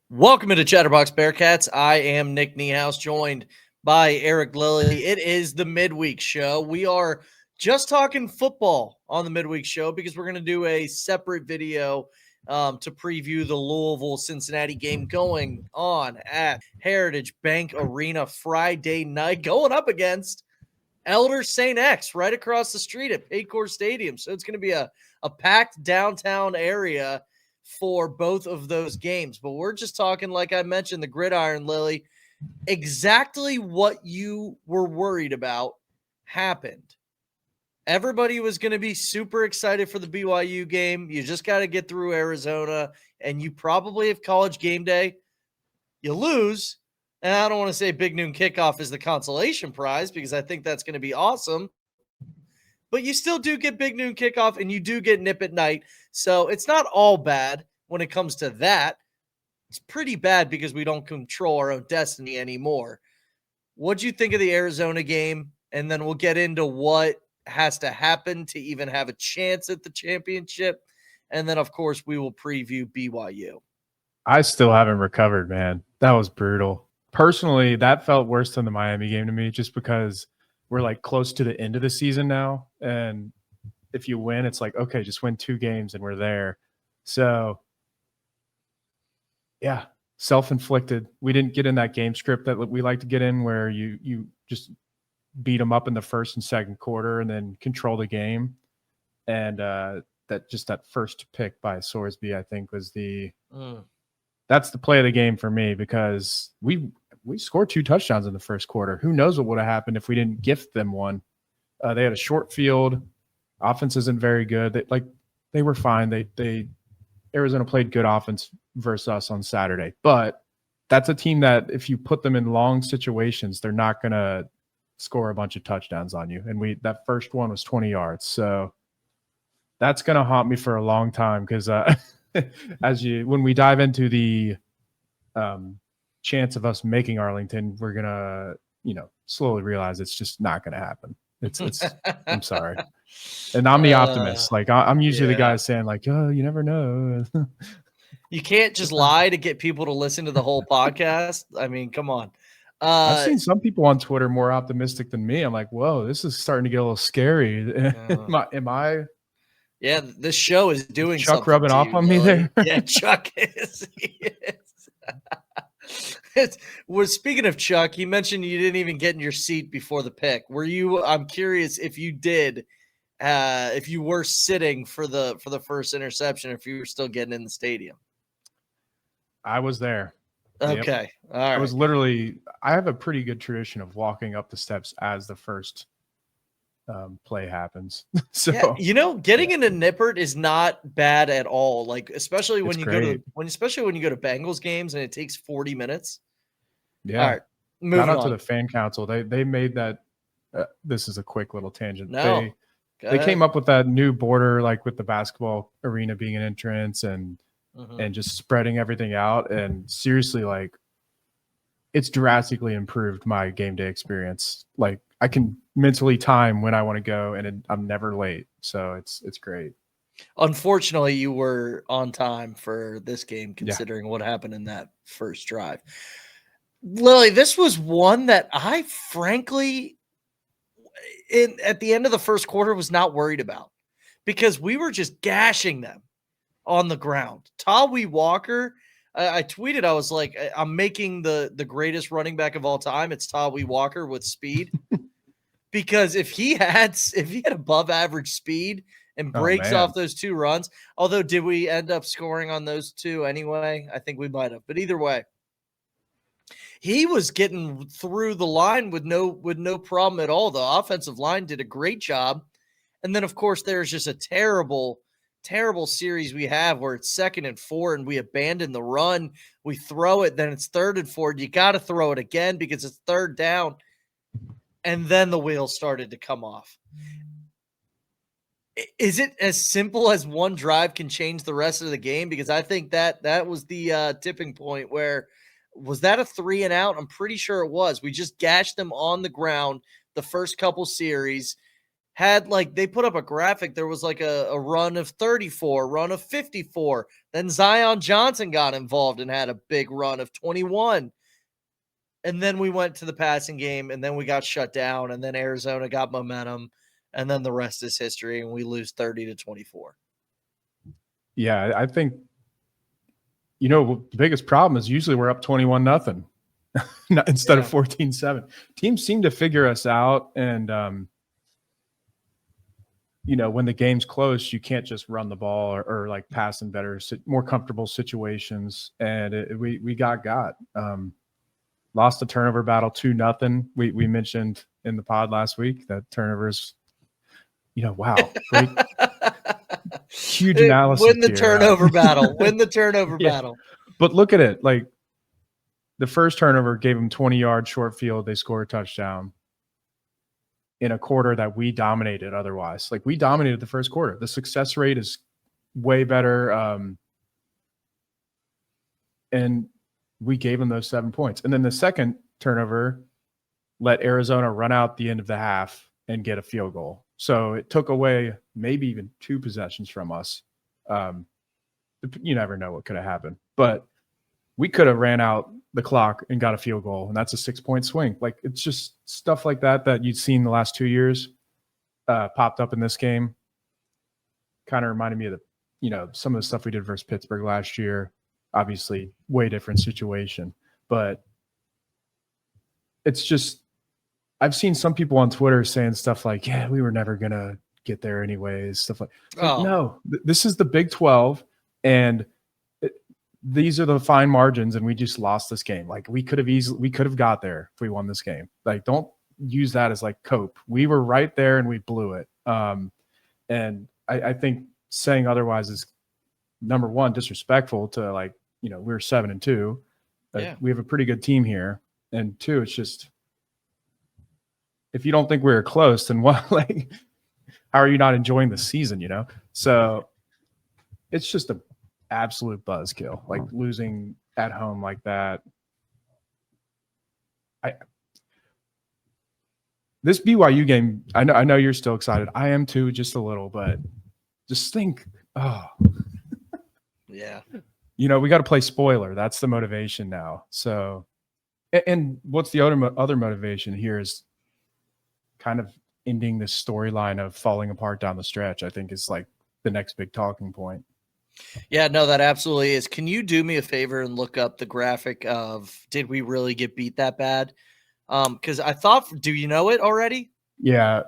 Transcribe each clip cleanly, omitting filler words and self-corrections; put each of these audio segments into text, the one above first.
Welcome to Chatterbox Bearcats. I am Nick Niehaus, joined by Eric Lilly. It is the midweek show. We are just talking football on the midweek show because we're going to do a separate video to preview the Louisville-Cincinnati game going on at Heritage Bank Arena Friday night, going up against Elder St. X right across the street at Paycor Stadium. So it's going to be a packed downtown area for both of those games. But we're just talking, like I mentioned, the gridiron, Lily. Exactly what you were worried about happened. Everybody was going to be super excited for the BYU game. You just got to get through Arizona, and you probably have College game day. You lose, and I don't want to say Big Noon Kickoff is the consolation prize because I think that's going to be awesome. But you still do get Big Noon Kickoff, and you do get Nip at Night. So it's not all bad when it comes to that. It's pretty bad because we don't control our own destiny anymore. What'd you think of the Arizona game? And then we'll get into what has to happen to even have a chance at the championship. And then, of course, we will preview BYU. I still haven't recovered, man. That was brutal. Personally, that felt worse than the Miami game to me just because we're like close to the end of the season now. And if you win, it's like, okay, just win 2 games and we're there. So, yeah, self-inflicted. We didn't get in that game script that we like to get in where you just beat them up in the first and second quarter and then control the game. And that first pick by Sorsby, I think, was that's the play of the game for me because we scored 2 touchdowns in the first quarter. Who knows what would have happened if we didn't gift them one? They had a short field. Offense isn't very good. They were fine. Arizona played good offense versus us on Saturday, but that's a team that if you put them in long situations, they're not going to score a bunch of touchdowns on you. And that first one was 20 yards. So that's going to haunt me for a long time because when we dive into the chance of us making Arlington, we're going to, slowly realize it's just not going to happen. It's I'm sorry. And I'm the optimist. I'm usually the guy saying oh, you never know. You can't just lie to get people to listen to the whole podcast. I mean, come on. I've seen some people on Twitter more optimistic than me. I'm like, whoa, this is starting to get a little scary. Am I? Yeah, this show is doing Chuck something rubbing off on me there. Yeah, Chuck is. Speaking of Chuck, he mentioned you didn't even get in your seat before the pick. Were you? I'm curious if you did. If you were sitting for the first interception, if you were still getting in the stadium. I was there. Okay. Yep. All right. I have a pretty good tradition of walking up the steps as the first play happens. So getting into Nippert is not bad at all. Especially when you go to Bengals games and it takes 40 minutes. Yeah. All right. Shout out to the fan council. They made that. This is a quick little tangent. No. They came up with that new border, with the basketball arena being an entrance and just spreading everything out. And seriously, it's drastically improved my game day experience. I can mentally time when I want to go, and I'm never late. So it's great. Unfortunately, you were on time for this game, considering what happened in that first drive. Lily, this was one that I frankly, at the end of the first quarter, was not worried about because we were just gashing them on the ground. Tawi Walker, I tweeted, I was like, I'm making the greatest running back of all time. It's Tawi Walker with speed. Because if he had above average speed and breaks off those 2 runs, although did we end up scoring on those 2 anyway? I think we might have. But either way, he was getting through the line with no problem at all. The offensive line did a great job. And then, of course, there's just a terrible series we have where it's 2nd and 4 and we abandon the run. We throw it, then it's 3rd and 4. You got to throw it again because it's 3rd down. And then the wheels started to come off. Is it as simple as one drive can change the rest of the game? Because I think that was the tipping point where was that a 3 and out? I'm pretty sure it was. We just gashed them on the ground the first couple series, had they put up a graphic. There was a run of 34, run of 54. Then Zion Johnson got involved and had a big run of 21. And then we went to the passing game, and then we got shut down, and then Arizona got momentum, and then the rest is history, and we lose 30-24. Yeah, I think, the biggest problem is usually we're up 21-0 instead of 14-7. Teams seem to figure us out, and when the game's close, you can't just run the ball or pass in better, more comfortable situations. And we got. Lost the turnover battle 2-0. We mentioned in the pod last week that turnovers, wow, great, huge analysis. Win the turnover battle. Win the turnover battle. But look at it. The first turnover gave them 20-yard short field. They score a touchdown in a quarter that we dominated otherwise. We dominated the first quarter. The success rate is way better. And we gave them those 7 points. And then the second turnover let Arizona run out the end of the half and get a field goal. So it took away maybe even 2 possessions from us. You never know what could have happened. But we could have ran out the clock and got a field goal, and that's a 6-point swing. It's just stuff like that you'd seen the last 2 years popped up in this game. Kind of reminded me of some of the stuff we did versus Pittsburgh last year. Obviously, way different situation. But it's just, I've seen some people on Twitter saying stuff like, yeah, we were never going to get there anyways. Stuff no, this is the Big 12, and these are the fine margins, and we just lost this game. We could have got there if we won this game. Don't use that as cope. We were right there and we blew it. And I think saying otherwise is, number one, disrespectful to we're 7-2. We have a pretty good team here. And 2, it's just, if you don't think we're close, then what, how are you not enjoying the season, So it's just a absolute buzzkill, losing at home like that. This BYU game, I know you're still excited. I am too, just a little, but just think, yeah. We got to play spoiler. That's the motivation now. So, and what's the other motivation here is kind of ending this storyline of falling apart down the stretch, I think is the next big talking point. Yeah, no, that absolutely is. Can you do me a favor and look up the graphic of, did we really get beat that bad? Because I thought, do you know it already? Yeah,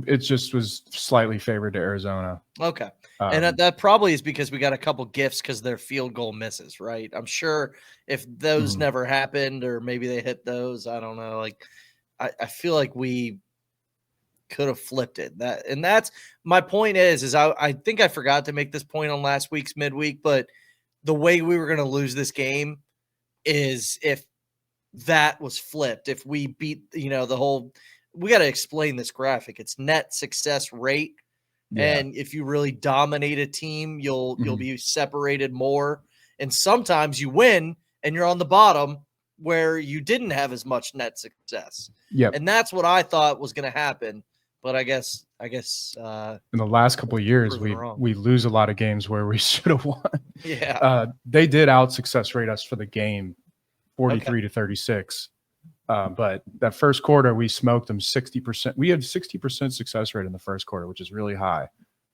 it just was slightly favored to Arizona. Okay. And that probably is because we got a couple gifts because their field goal misses, right? I'm sure if those never happened, or maybe they hit those, I don't know. I feel like we could have flipped it. That's my point is I think I forgot to make this point on last week's midweek, but the way we were going to lose this game is if that was flipped. If we beat, the whole, we got to explain this graphic. It's net success rate. Yeah. And if you really dominate a team, you'll be separated more. And sometimes you win and you're on the bottom where you didn't have as much net success. Yeah. And that's what I thought was going to happen. But I guess in the last couple of years, we lose a lot of games where we should have won. Yeah. They did out success rate us for the game 43-36. But that first quarter, we smoked them 60%. We had 60% success rate in the first quarter, which is really high.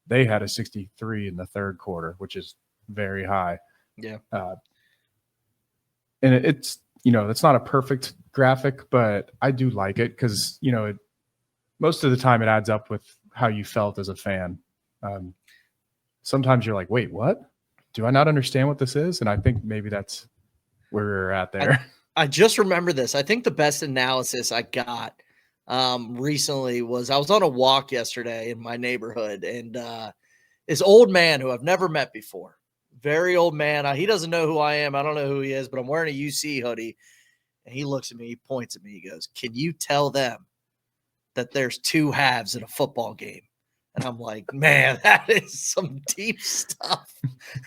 They had a 63 in the third quarter, which is very high. Yeah. And it's, it's not a perfect graphic, but I do like it because, most of the time it adds up with how you felt as a fan. Sometimes you're like, wait, what? Do I not understand what this is? And I think maybe that's where we're at there. I just remember this. I think the best analysis I got recently was I was on a walk yesterday in my neighborhood, and this old man who I've never met before, very old man. He doesn't know who I am. I don't know who he is, but I'm wearing a UC hoodie. And he looks at me, he points at me, he goes, "Can you tell them that there's 2 halves in a football game?" And I'm like, man, that is some deep stuff.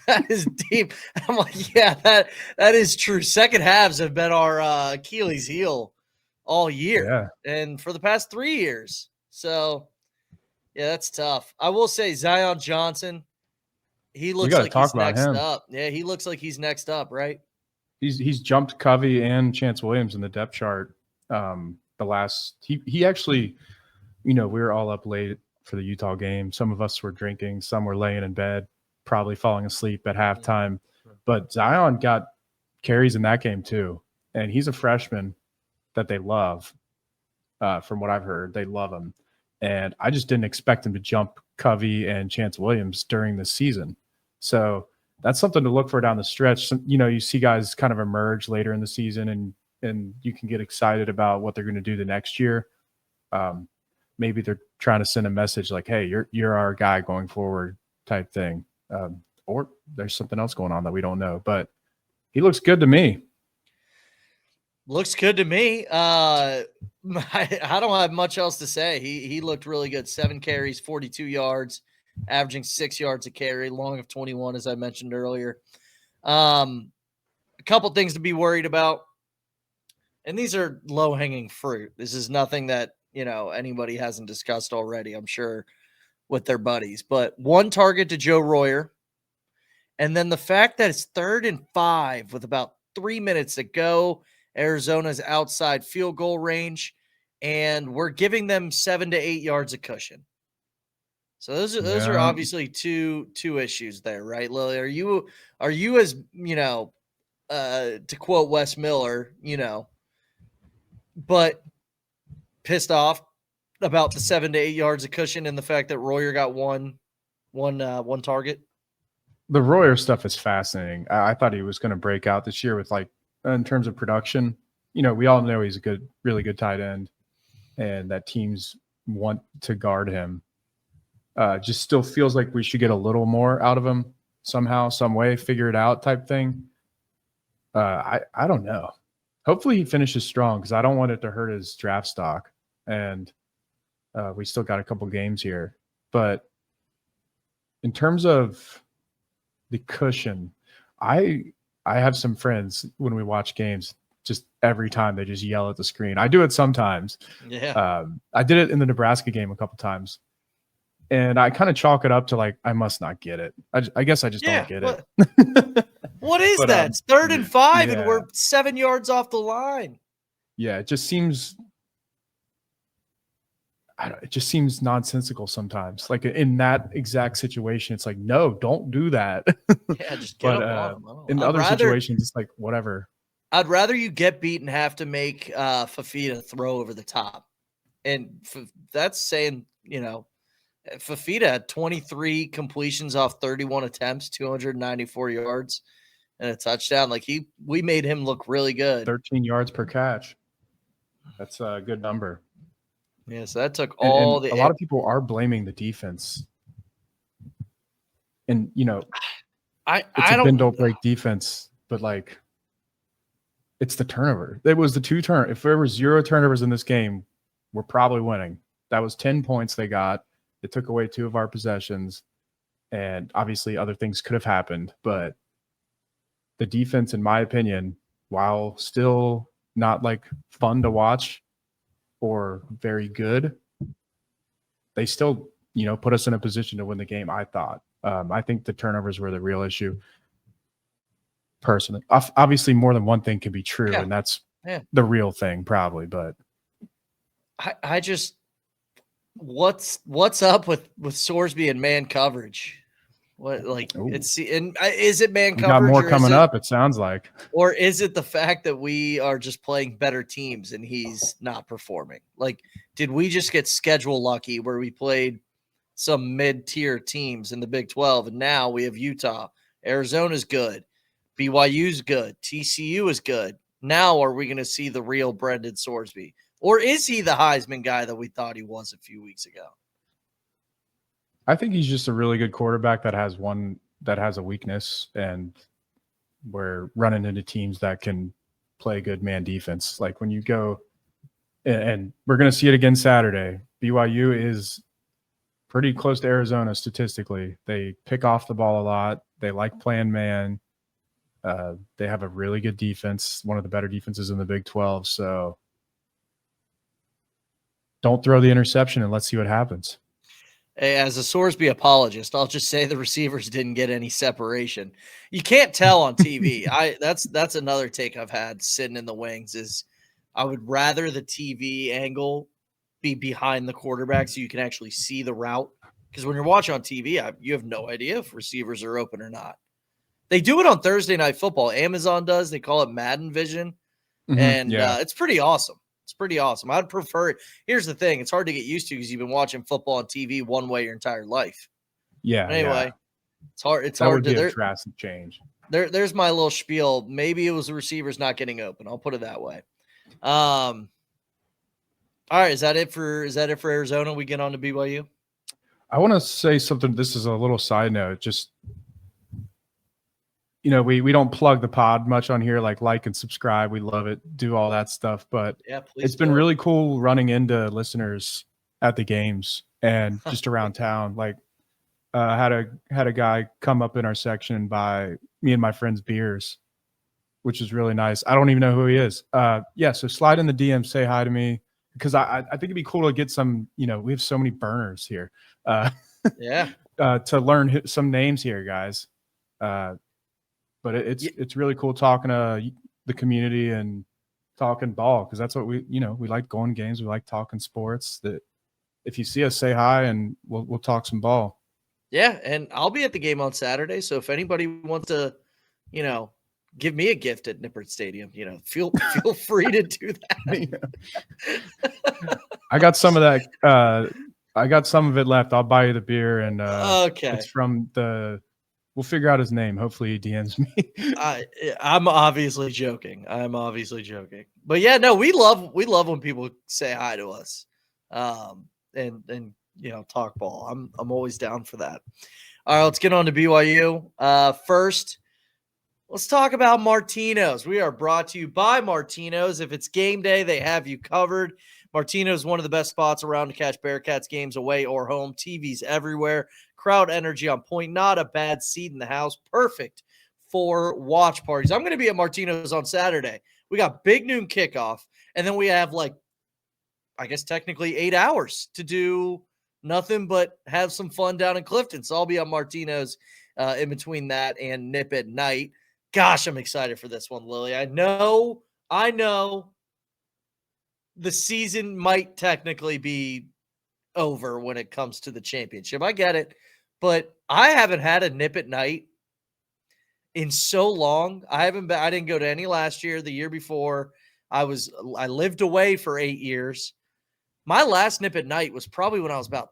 That is deep. I'm like, yeah, that is true. Second halves have been our Achilles heel all year, and for the past 3 years. So Yeah, that's tough. I will say Zion Johnson, he We looks got to like talk he's about next him. up. Yeah, he looks like he's next up, right? He's jumped Covey and Chance Williams in the depth chart. The last he actually, we were all up late for the Utah game. Some of us were drinking, some were laying in bed, probably falling asleep at halftime. But Zion got carries in that game too, and he's a freshman that they love. From what I've heard, they love him, and I just didn't expect him to jump Covey and Chance Williams during the season. So that's something to look for down the stretch. You see guys kind of emerge later in the season, and you can get excited about what they're going to do the next year. Maybe they're trying to send a message like, "Hey, you're our guy going forward," type thing. Or there's something else going on that we don't know. But he looks good to me. Looks good to me. I don't have much else to say. He looked really good. 7 carries, 42 yards, averaging 6 yards a carry, long of 21, as I mentioned earlier. A couple things to be worried about. And these are low-hanging fruit. This is nothing that, anybody hasn't discussed already, I'm sure, with their buddies. But 1 target to Joe Royer. And then the fact that it's 3rd and 5 with about 3 minutes to go. Arizona's outside field goal range, and we're giving them 7 to 8 yards of cushion. So those are obviously two issues there, right, Lily? Are you as to quote Wes Miller, but pissed off about the 7 to 8 yards of cushion and the fact that Royer got one target? The Royer stuff is fascinating. I thought he was going to break out this year with in terms of production. We all know he's a really good tight end, and that teams want to guard him. Just still feels like we should get a little more out of him somehow, some way, figure it out type thing. I don't know. Hopefully he finishes strong because I don't want it to hurt his draft stock. And we still got a couple games here. But in terms of the cushion, I have some friends when we watch games, just every time they just yell at the screen. I do it sometimes. Yeah. I did it in the Nebraska game a couple times. And I kind of chalk it up to I must not get it. I guess I just don't get it. What is that? It's 3rd and 5, and we're 7 yards off the line. Yeah, it just seems nonsensical sometimes. In that exact situation, it's no, don't do that. Yeah, just get them on. In other situations, it's whatever. I'd rather you get beat and have to make Fafita throw over the top. And that's saying, Fafita had 23 completions off 31 attempts, 294 yards, and a touchdown. We made him look really good. 13 yards per catch. That's a good number. Yeah, so that took a lot of people are blaming the defense. And, it's a bend don't break defense, but it's the turnover. It was the 2 turn. If there were 0 turnovers in this game, we're probably winning. That was 10 points they got. It took away 2 of our possessions, and obviously other things could have happened. But the defense, in my opinion, while still not fun to watch or very good, they still, put us in a position to win the game, I thought. I think the turnovers were the real issue. Personally, obviously more than one thing can be true, and that's the real thing probably. But I just, what's up with Sorsby and man coverage? What is it man coverage? We got more coming up, it sounds like. Or is it the fact that we are just playing better teams and he's not performing? Did we just get schedule lucky where we played some mid-tier teams in the Big 12 and now we have Utah, Arizona's good, BYU's good, TCU is good. Now are we going to see the real Brendan Sorsby? Or is he the Heisman guy that we thought he was a few weeks ago? I think he's just a really good quarterback that has a weakness, and we're running into teams that can play good man defense. When you go, and we're going to see it again Saturday, BYU is pretty close to Arizona statistically. They pick off the ball a lot. They like playing man. They have a really good defense, one of the better defenses in the Big 12. So don't throw the interception and let's see what happens. As a Sorsby apologist, I'll just say the receivers didn't get any separation. You can't tell on TV. That's another take I've had sitting in the wings is I would rather the TV angle be behind the quarterback so you can actually see the route. Because when you're watching on TV, you have no idea if receivers are open or not. They do it on Thursday Night Football. Amazon does. They call it Madden Vision. And it's pretty awesome. It's pretty awesome. I'd prefer it. Here's the thing. It's hard to get used to because you've been watching football on TV one way your entire life. Yeah. But anyway, it's hard. It's that hard would be a drastic change. There's my little spiel. Maybe it was the receivers not getting open. I'll put it that way. All right. Is that it for Arizona? We get on to BYU. I want to say something. This is a little side note. Just, we don't plug the pod much on here, like and subscribe. We love it. Do all that stuff. But it's been really cool running into listeners at the games and just around town. Like had a guy come up in our section and buy me and my friends beers, which is really nice. I don't even know who he is. So slide in the DM, say hi to me, because I think it'd be cool to get some, we have so many burners here. To learn some names here, guys. But it's really cool talking to the community and talking ball, because that's what we like going to games. We like talking sports. That if you see us, say hi and we'll talk some ball. Yeah, and I'll be at the game on Saturday. So if anybody wants to, give me a gift at Nippert Stadium, feel free to do that. I got some of that. I got some of it left. I'll buy you the beer, and okay. It's from we'll figure out his name. Hopefully he DMs me. I'm obviously joking. But yeah, no, we love when people say hi to us, and talk ball. I'm always down for that. All right, let's get on to BYU. First, let's talk about Martino's. We are brought to you by Martino's. If it's game day, they have you covered. Martino's is one of the best spots around to catch Bearcats games away or home. TVs everywhere. Crowd energy on point. Not a bad seat in the house. Perfect for watch parties. I'm going to be at Martino's on Saturday. We got big noon kickoff, and then we have I guess technically 8 hours to do nothing but have some fun down in Clifton. So I'll be on Martino's in between that and Nip at night. Gosh, I'm excited for this one, Lily. I know the season might technically be over when it comes to the championship. I get it, but I haven't had a Nip at night in so long. I didn't go to any last year. The year before, I lived away for 8 years. My last Nip at night was probably when I was about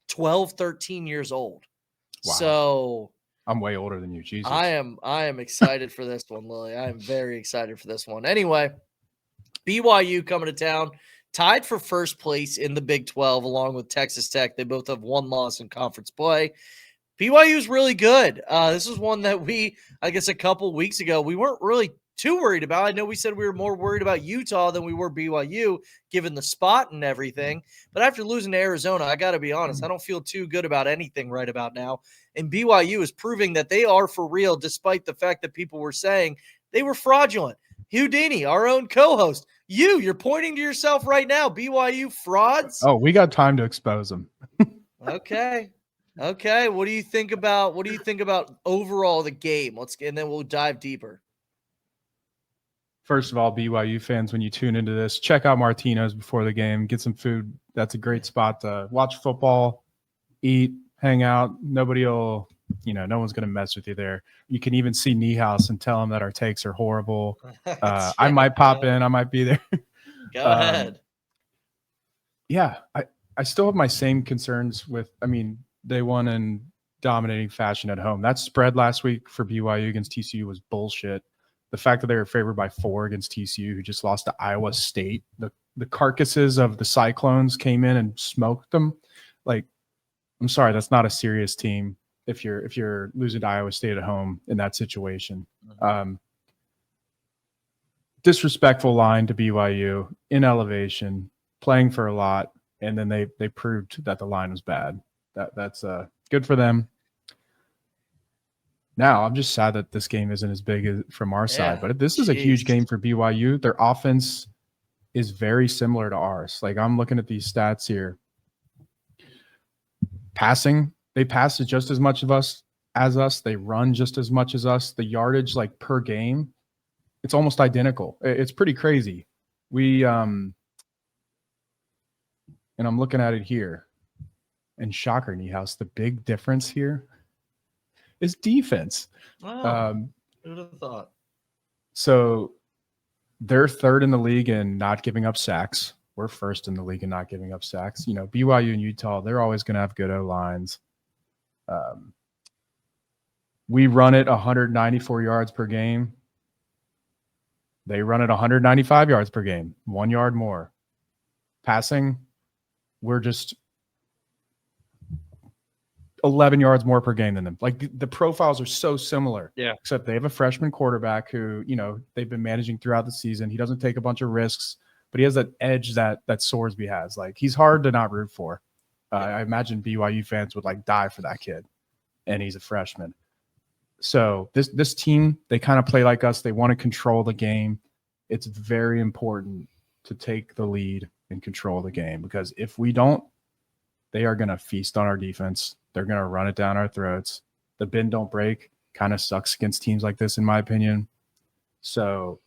12, 13 years old. Wow. So I'm way older than you. Jesus. I am excited for this one, Lily. I am very excited for this one. Anyway, BYU coming to town, tied for first place in the Big 12 along with Texas Tech. They both have one loss in conference play. BYU is really good. This is one that I guess a couple weeks ago, we weren't really too worried about. I know we said we were more worried about Utah than we were BYU, given the spot and everything. But after losing to Arizona, I got to be honest, I don't feel too good about anything right about now. And BYU is proving that they are for real, despite the fact that people were saying they were fraudulent. Houdini, our own co-host, you're pointing to yourself right now. BYU frauds. Oh, we got time to expose them. Okay. What do you think about overall the game? And then we'll dive deeper. First of all, BYU fans, when you tune into this, check out Martino's before the game. Get some food. That's a great spot to watch football, eat, hang out. No one's going to mess with you there. You can even see Niehaus and tell him that our takes are horrible. I might pop in. I might be there. Go ahead. Yeah, I still have my same concerns with, they won in dominating fashion at home. That spread last week for BYU against TCU was bullshit. The fact that they were favored by 4 against TCU, who just lost to Iowa State, the carcasses of the Cyclones came in and smoked them. I'm sorry, that's not a serious team if you're losing to Iowa State at home in that situation. Disrespectful line to BYU in elevation, playing for a lot, and then they proved that the line was bad. That's good for them. Now, I'm just sad that this game isn't as big as from our side, but this is a huge game for BYU. Their offense is very similar to ours. I'm looking at these stats here. Passing, they pass it just as much as us. They run just as much as us. The yardage like per game, it's almost identical. It's pretty crazy. And I'm looking at it here. And shocker, Niehaus, the big difference here is defense. Wow. Who would have thought? So they're third in the league in not giving up sacks. We're first in the league in not giving up sacks. BYU and Utah, they're always going to have good O-lines. We run it 194 yards per game. They run it 195 yards per game, 1 yard more. Passing, we're just 11 yards more per game than them. Like the profiles are so similar. Yeah. Except they have a freshman quarterback who, they've been managing throughout the season. He doesn't take a bunch of risks, but he has that edge that Sorsby has. Like he's hard to not root for. I imagine BYU fans would like die for that kid, and he's a freshman. So this team, they kind of play like us. They want to control the game. It's very important to take the lead and control the game, because if we don't, they are going to feast on our defense. They're going to run it down our throats. The bend don't break kind of sucks against teams like this, in my opinion. So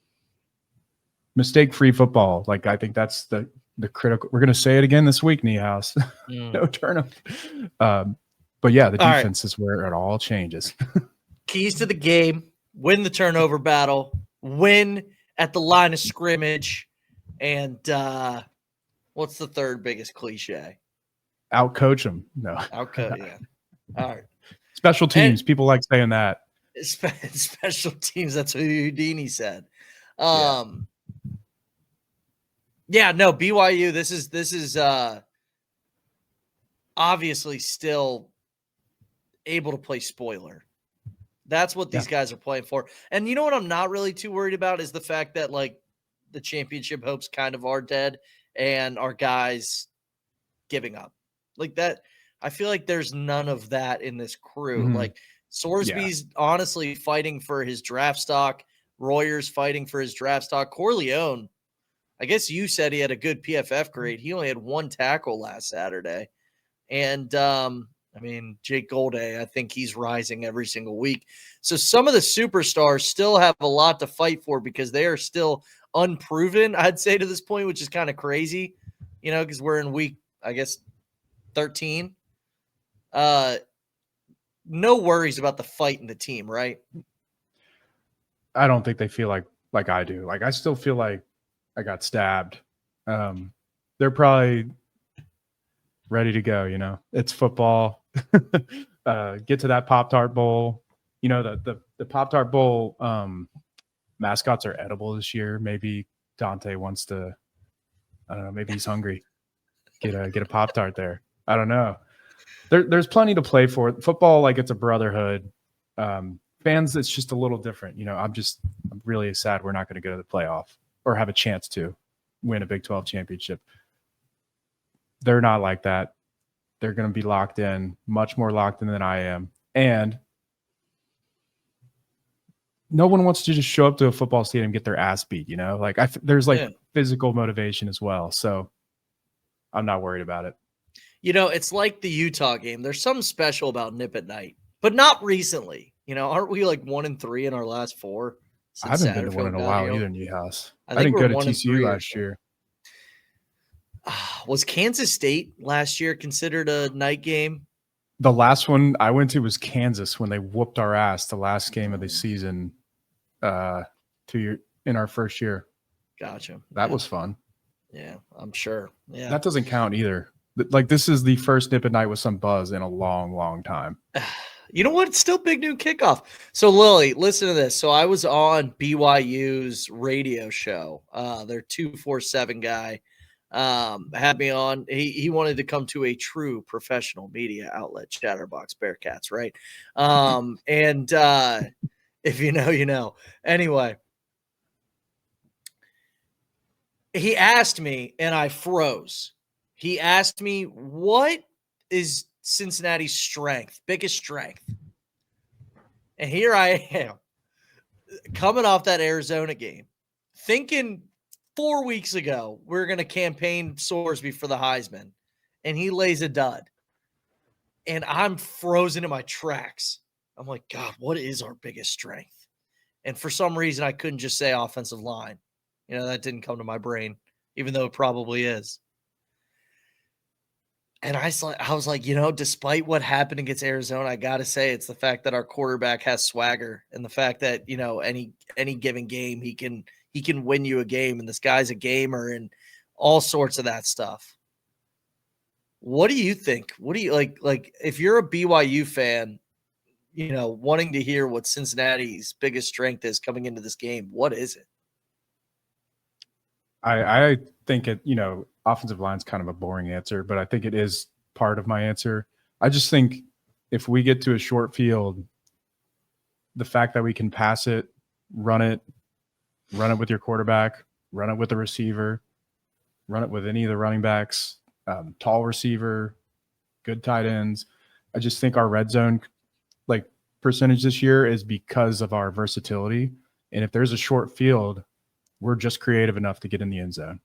mistake-free football. Like, I think that's the critical. We're going to say it again this week, Niehaus. No turnover. But yeah, the defense is where it all changes. Keys to the game: win the turnover battle, win at the line of scrimmage, and what's the third biggest cliche? Outcoach them. No. Outcoach, yeah. All right. Special teams. People like saying that. Special teams. That's what Houdini said. Yeah, no, BYU, this is obviously still able to play spoiler. That's what these guys are playing for. And you know what I'm not really too worried about is the fact that, like, the championship hopes kind of are dead and our guys giving up. Like that, I feel like there's none of that in this crew. Mm-hmm. Like Sorsby's honestly fighting for his draft stock. Royer's fighting for his draft stock. Corleone, I guess you said he had a good PFF grade. He only had one tackle last Saturday. And, I mean, Jake Golday, I think he's rising every single week. So some of the superstars still have a lot to fight for because they are still unproven, I'd say, to this point, which is kind of crazy, because we're in week, I guess, 13. No worries about the fight in the team, right? I don't think they feel like I do. Like, I still feel like I got stabbed. They're probably ready to go. It's football. Get to that Pop-Tart Bowl. The Pop-Tart Bowl mascots are edible this year. Maybe Dante wants to, I don't know, maybe he's hungry. Get a Pop-Tart there. I don't know. There's plenty to play for. Football, like, it's a brotherhood. Fans, it's just a little different. I'm really sad we're not going to go to the playoff or have a chance to win a Big 12 championship. They're not like that. They're going to be locked in, much more locked in than I am. And no one wants to just show up to a football stadium and get their ass beat, Like, there's physical motivation as well. So I'm not worried about it. It's like the Utah game. There's something special about Nip at Night, but not recently. Aren't we like 1-3 in our last 4? I haven't been to one in a while either, Niehaus. I didn't go to TCU last year. Was Kansas State last year considered a night game? The last one I went to was Kansas when they whooped our ass the last game of the season in our first year. Gotcha. That was fun. Yeah, I'm sure. Yeah. That doesn't count either. Like, this is the first Nip at Night with some buzz in a long, long time. You know what? It's still Big Noon Kickoff. So, Lily, listen to this. So, I was on BYU's radio show. Their 247 guy had me on. He wanted to come to a true professional media outlet, Chatterbox Bearcats, right? And if you know, you know. Anyway, he asked me, and I froze. He asked me, what is Cincinnati's biggest strength? And here I am, coming off that Arizona game, thinking 4 weeks ago we're going to campaign Sorsby for the Heisman, and he lays a dud. And I'm frozen in my tracks. I'm like, God, what is our biggest strength? And for some reason, I couldn't just say offensive line. That didn't come to my brain, even though it probably is. And I was like, despite what happened against Arizona, I got to say it's the fact that our quarterback has swagger and the fact that, any given game, he can win you a game, and this guy's a gamer and all sorts of that stuff. What do you think? What do you like if you're a BYU fan, wanting to hear what Cincinnati's biggest strength is coming into this game? What is it? I think offensive line's kind of a boring answer, but I think it is part of my answer. I just think if we get to a short field, the fact that we can pass it, run it with your quarterback, run it with the receiver, run it with any of the running backs, tall receiver, good tight ends. I just think our red zone percentage this year is because of our versatility. And if there's a short field, we're just creative enough to get in the end zone.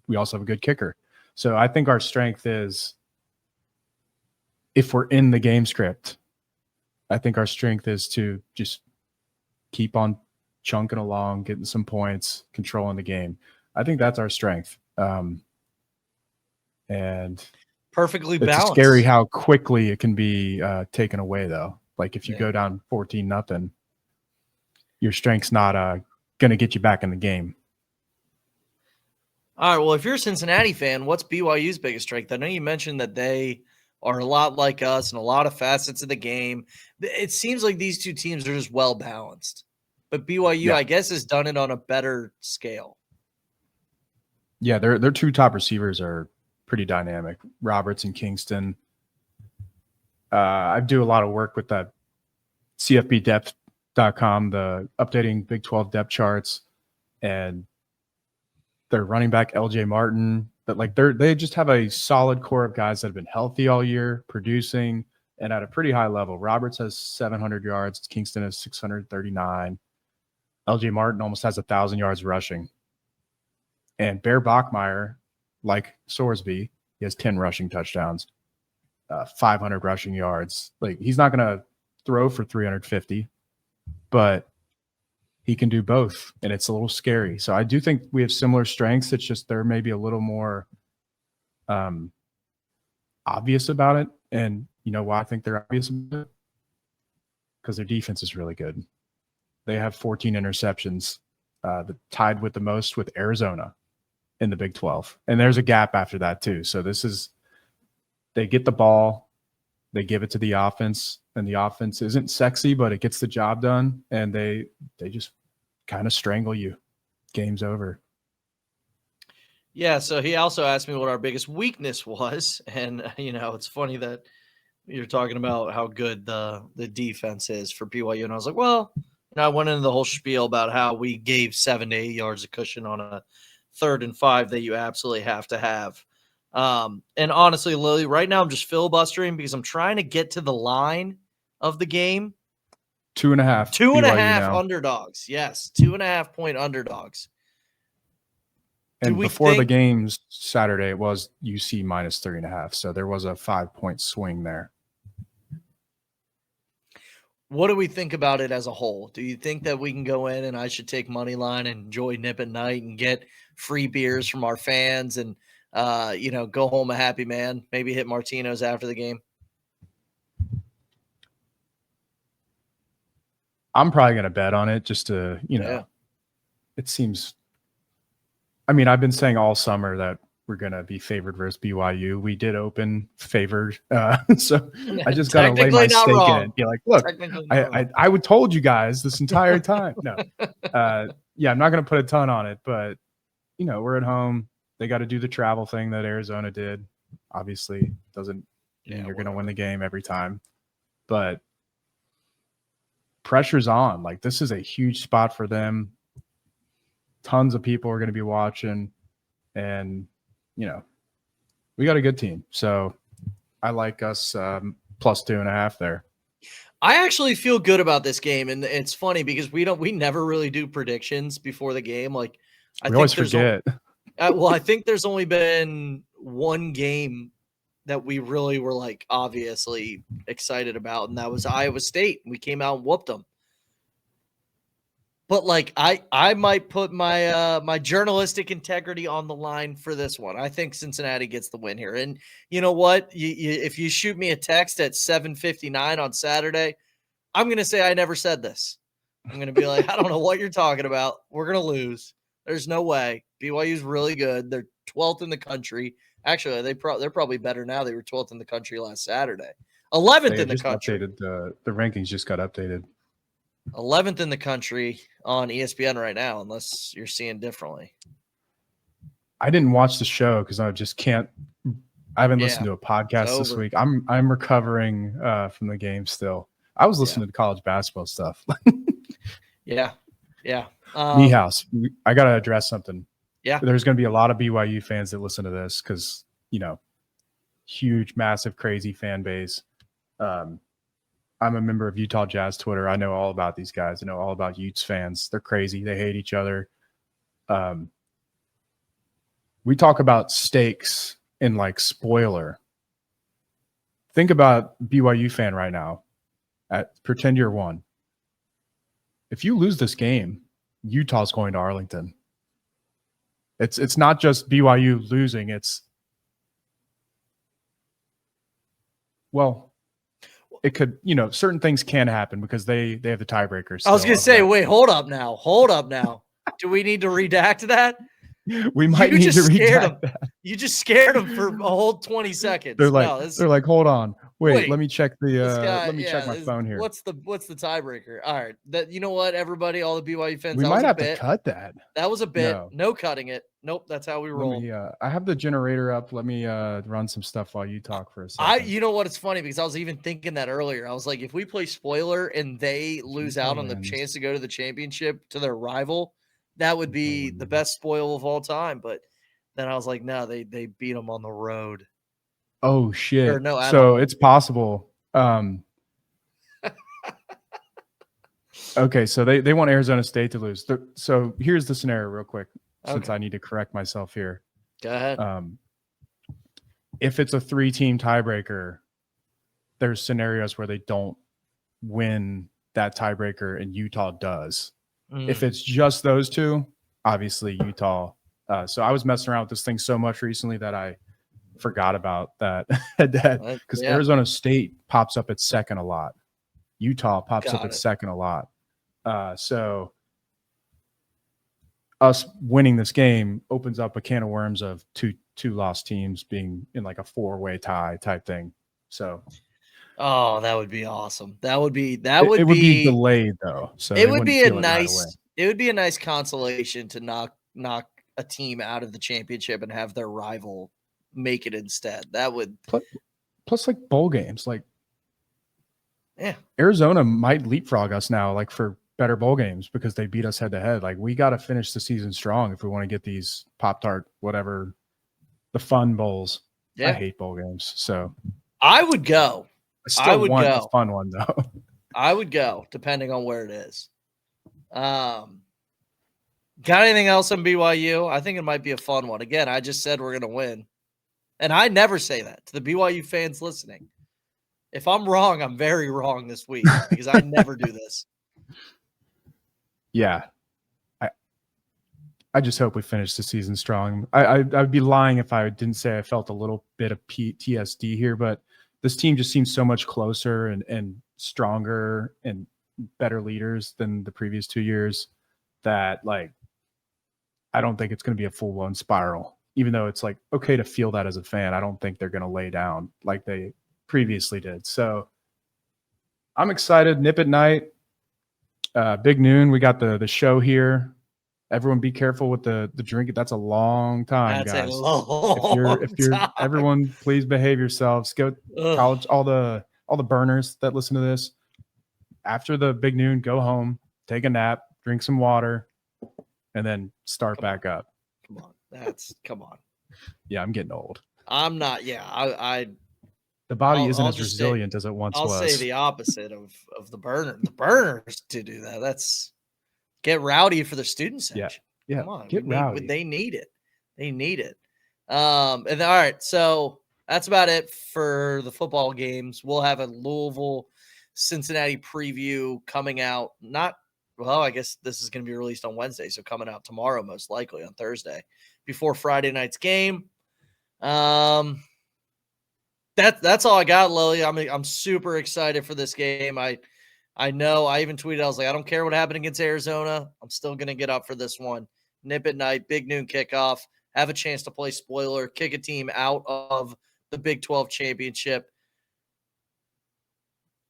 We also have a good kicker. So I think our strength is, if we're in the game script, I think our strength is to just keep on chunking along, getting some points, controlling the game. I think that's our strength. And perfectly balanced. It's scary how quickly it can be taken away, though. Like if you go down 14-0, your strength's not going to get you back in the game. All right. Well, if you're a Cincinnati fan, what's BYU's biggest strength? I know you mentioned that they are a lot like us and a lot of facets of the game. It seems like these two teams are just well balanced, but BYU, I guess, has done it on a better scale. Yeah, their two top receivers are pretty dynamic, Roberts and Kingston. I do a lot of work with that CFBdepth.com, the updating Big 12 depth charts, and their running back LJ Martin. But they just have a solid core of guys that have been healthy all year, producing, and at a pretty high level. Roberts has 700 yards. Kingston has 639. LJ Martin almost has 1,000 yards rushing. And Bear Bachmeier, like Sorsby, he has 10 rushing touchdowns, 500 rushing yards. He's not going to throw for 350, but he can do both, and it's a little scary. So I do think we have similar strengths. It's just they're maybe a little more obvious about it. And you know why I think they're obvious about it? Because their defense is really good. They have 14 interceptions, tied with the most with Arizona in the Big 12. And there's a gap after that too. So they get the ball, they give it to the offense, and the offense isn't sexy, but it gets the job done. And they just kind of strangle you. Game's over. Yeah. So he also asked me what our biggest weakness was. And, it's funny that you're talking about how good the defense is for BYU. And I was like, well, I went into the whole spiel about how we gave 7 to 8 yards of cushion on a 3rd and 5 that you absolutely have to have. And honestly, Lily, right now I'm just filibustering because I'm trying to get to the line of the game. 2.5. 2.5 underdogs. Yes. 2.5 point underdogs. And before the games Saturday, it was UC minus 3.5. So there was a 5-point swing there. What do we think about it as a whole? Do you think that we can go in and I should take money line and enjoy Nip at Night and get free beers from our fans and, go home a happy man, maybe hit Martino's after the game? I'm probably going to bet on it just to, It seems, I've been saying all summer that we're going to be favored versus BYU. We did open favored. So I just got to lay my stake in it. Be like, look, I would told you guys this entire time. No. I'm not going to put a ton on it, but we're at home. They got to do the travel thing that Arizona did. Obviously doesn't mean you're going to win the game every time, but pressure's on. This is a huge spot for them. Tons of people are going to be watching, and we got a good team. So I like us plus 2.5 there. I actually feel good about this game, and it's funny because we never really do predictions before the game. I always forget. I think there's only been one game that we really were like obviously excited about, and that was Iowa State. We came out and whooped them. But like I might put my my journalistic integrity on the line for this one. I think Cincinnati gets the win here. And you know what? If you shoot me a text at 7:59 on Saturday, I'm going to say I never said this. I'm going to be like, I don't know what you're talking about. We're going to lose. There's no way. BYU's really good. They're 12th in the country. Actually, they're probably better now. They were 12th in the country last Saturday. 11th in the country. The rankings just got updated. 11th in the country on ESPN right now, unless you're seeing differently. I didn't watch the show because I just can't. I haven't listened to a podcast this week. I'm recovering from the game still. I was listening to college basketball stuff. Yeah. Niehaus, I got to address something. Yeah. There's going to be a lot of BYU fans that listen to this because, huge, massive, crazy fan base. I'm a member of Utah Jazz Twitter. I know all about these guys. I know all about Utes fans. They're crazy. They hate each other. We talk about stakes in like spoiler. Think about BYU fan right now. Pretend you're one. If you lose this game, Utah's going to Arlington. It's not just BYU losing. It could, certain things can happen because they have the tiebreakers. I was going to say, wait, hold up now. Do we need to redact that? We might need to redact that. You just scared them for a whole 20 seconds. They're like, hold on. Wait, let me check check my phone here. What's the tiebreaker? All right. You know what, everybody, all the BYU fans, we might have to cut that. That was a bit. No cutting it. Nope, that's how we roll. I have the generator up. Let me run some stuff while you talk for a second. You know what? It's funny because I was even thinking that earlier. I was like, if we play spoiler and they lose out on the chance to go to the championship to their rival, that would be the best spoil of all time. But then I was like, no, they beat them on the road. Oh shit! So it's possible. Okay, so they want Arizona State to lose. So here's the scenario, real quick, since I need to correct myself here. Go ahead. If it's a 3-team tiebreaker, there's scenarios where they don't win that tiebreaker and Utah does. If it's just those two, obviously Utah. So I was messing around with this thing so much recently that I forgot about that. Because Arizona State pops up at second a lot. Utah pops up at second a lot. So us winning this game opens up a can of worms of two lost teams being in like a 4-way tie type thing. So that would be awesome. It would be delayed though. So it would be a nice consolation to knock a team out of the championship and have their rival make it instead. That would plus like bowl games, like Arizona might leapfrog us now, like for better bowl games because they beat us head to head. Like we got to finish the season strong if we want to get these Pop-Tart, whatever, the fun bowls. I hate bowl games, so I would go. I still want a fun one though. I would go depending on where it is. Got anything else on BYU? I think it might be a fun one. Again, I just said we're going to win. And I never say that to the BYU fans listening. If I'm wrong, I'm very wrong this week because I never do this. Yeah. I just hope we finish the season strong. I'd be lying if I didn't say I felt a little bit of PTSD here, but this team just seems so much closer and stronger and better leaders than the previous 2 years that like I don't think it's going to be a full-blown spiral. Even though it's like okay to feel that as a fan, I don't think they're going to lay down like they previously did. So I'm excited. Nip at night, big noon. We got the show here. Everyone be careful with the drink. That's a long time, That's guys. a long if you're time. Everyone, please behave yourselves. Go college. All the burners that listen to this after the big noon, go home, take a nap, drink some water, and then start back up. Come on. Yeah, I'm getting old. I'm not. Yeah, the body isn't as resilient as it once was. I'll say the opposite of the burner. The burners to do that. That's get rowdy for the student section. Yeah. Come on, get rowdy. They need it. And all right, so that's about it for the football games. We'll have a Louisville Cincinnati preview coming out. I guess this is going to be released on Wednesday, so coming out tomorrow, most likely on Thursday, before Friday night's game. That's all I got, Lily. I'm super excited for this game. I know I even tweeted, I was like, I don't care what happened against Arizona. I'm still going to get up for this one. Nip at night, big noon kickoff, have a chance to play spoiler, kick a team out of the Big 12 championship.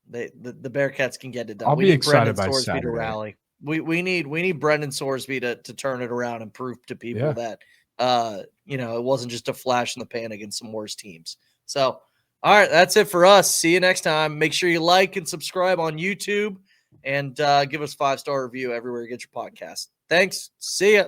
The Bearcats can get it done. I'll be excited by Saturday. To rally. We need Brendan Sorsby to turn it around and prove to people that it wasn't just a flash in the pan against some worse teams. So, all right, that's it for us. See you next time. Make sure you like and subscribe on YouTube and give us 5-star review everywhere you get your podcast. Thanks. See ya.